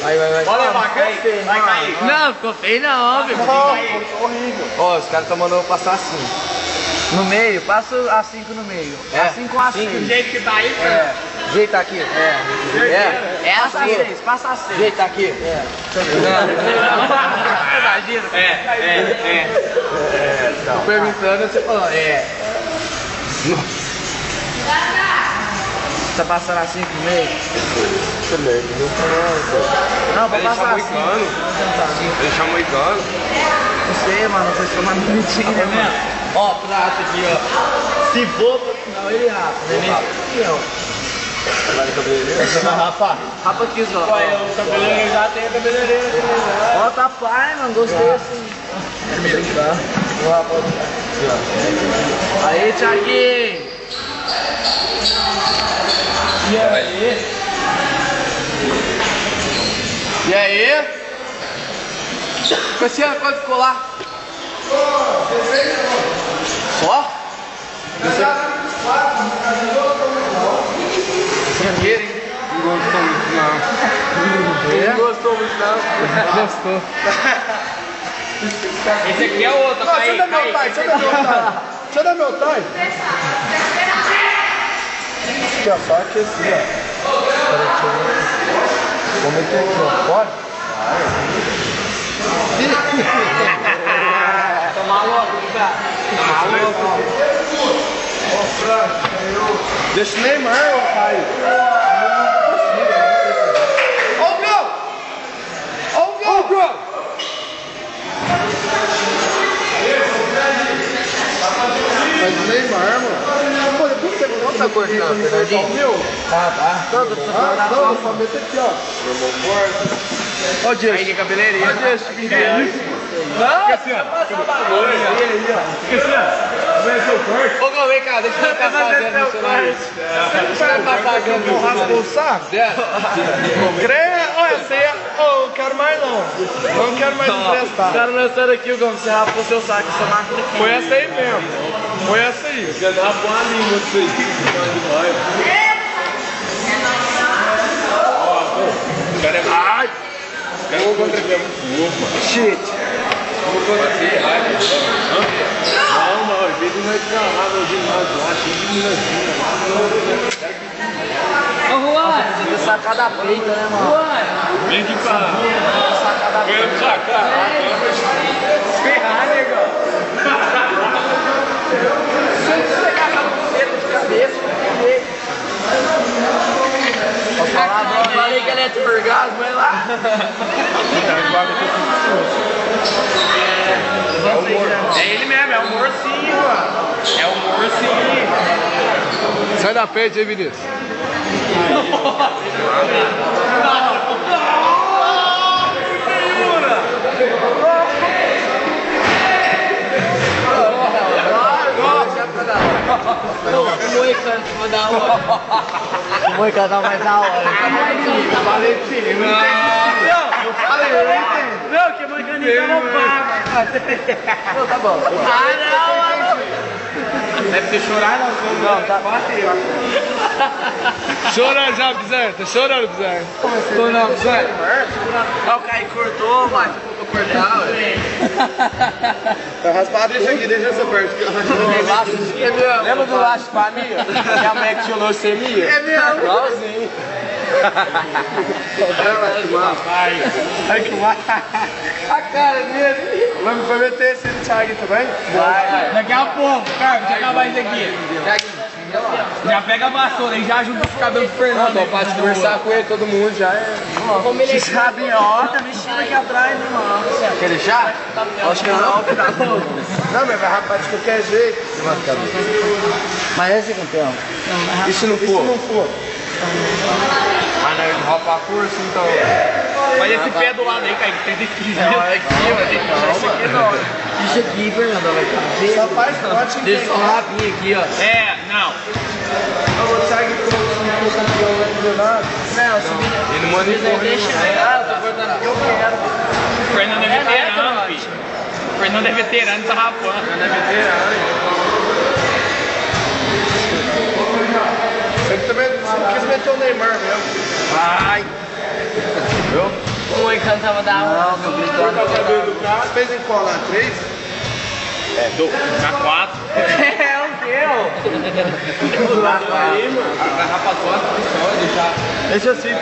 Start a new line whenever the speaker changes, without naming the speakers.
Vai.
Pode levar, cai. Vai cair.
Não, ficou feio não, velho.
Horrível. Ó, os caras estão mandando eu passar assim. No meio, passa a 5 no meio. É. Assim com a 6.
Do jeito que tá aí,
É. Jeita aqui. É
Passa a 6,
passa a 6. Jeita aqui. É. Tô perguntando, você falou, Tá passando assim no meio? Não, pra passar assim.
Deixar moicano.
Não sei, mano, vocês estão mais bonitinhos, né, mano? Ó, trato aqui, ó. Se for pro final, ele rapa, né? Aqui, ó. Vai no cabeleireiro? Rapa aqui, ó.
O cabeleireiro já tem a cabeleireira.
Ó, tá pai, mano, gostei assim. Vou rapar aqui, ó. Aí, Thiaguinho. E aí? Cassiano, quanto ficou lá? Só? Tranqueiro, hein?
Não gostou muito, não.
Não gostou muito, não? Gostou.
Esse aqui é outro.
Não, deixa eu dar meu time, deixa eu dar meu time. Aqui, ó, só aqui assim, ó. Peraí, deixa eu ver. Vou meter aqui, ó. Pode?
Tá maluco, cara. Tá maluco.
Deixa o Neymar, ó, Caio. Ó o gol! Ó o gol! Mas o Neymar, mano. Pô, depois você não tá cortando, Fernandinho? Tá. Todo não, só mete aqui, ó. Ó o Dias.
Aí de cabeleireiro.
Ó o Dias, que é isso? Não, Cassiano. Ô, Gol, vem cá, deixa eu passar a grana no celular. Você vai passar a grana no rasgou o saco? Olha, você eu quero mais não. Não quero mais emprestar. O cara lançando aqui, o Gol, você rapou seu saco, essa máquina aqui. Foi essa aí mesmo. Foi essa aí.
Já dá pra uma língua disso aí.
Ai!
Vou contra aqui, é muito louco, mano.
Shit!
Vou contra aqui, ai, não, o vídeo não vai ficar lá no ginásio, lá, cheio de minazinha.
Ô, Juan!
Você tem sacada peita, né, mano?
Vem aqui pra lá.
Sacada
Foi no sacar. Ferrar, negão.
Se eu pegar a camiseta de cabeça, posso falar? Eu falei que ele é orgasmo, vai lá.
É ele mesmo, é o morcinho, mano. É o morcinho.
Sai da frente aí, Vinícius.
O Moicano vai dar uma. O Moicano dá mais da hora.
Falei pra você, eu falei, eu entendi.
Não, que o Moicaninho não paga.
Não, tá bom.
Ah, não,
Deve ter chorado,
Não, tá.
Chorando já, Bizarro. Tá chorando, Bizarro.
Tô não, Bizarro. Ah, o Caio cortou, mas ficou cortar, ué. Tá raspado. Deixa aqui, deixa essa parte. Lembra do laço de família? Que a mãe que tinha leucemia? É mesmo. Igualzinho. Ai, que vai. A cara dele. Vamos prometer esse Thiago também?
vai. Daqui a pouco, cara, deixa eu acabar isso aqui. Já pega a vassoura e já ajuda os cabelos do Fernando.
Não, pode conversar com ele, todo mundo já é.
Como ele
sabe, ó, tá mexendo aqui atrás, né, mano? Quer deixar? Acho que não, tá bom. Não, mas vai rapar de qualquer jeito. Mas esse com tempo. E se não for? Se não for?
Ah, não, ele rouba a força, então. Mas esse pé do lado aí, cara, que tem aqui.
Não, é aqui, vai ter que deixar isso aqui, não. Isso aqui, Fernando, vai fazer. Só faz pote. Deixa o rapinho aqui, ó.
É, não.
O Thiago falou que não foi campeão, não vai fazer nada. Não,
Ele manda em porra.
Ah, eu tô cortando porque eu quero.
O Fernando é veterano, filho. O Fernando é veterano, tá rapando. O Fernando é veterano.
Ele também quis meter o Neymar mesmo.
Vai.
Viu?
O Moicano tava da hora.
Não, tô gritando.
O cabelo do cara.
Você fez em qual lá? 3?
Na 4.
É o quê, ó?
Vai rapar 4 só, deixar.
Deixa assim,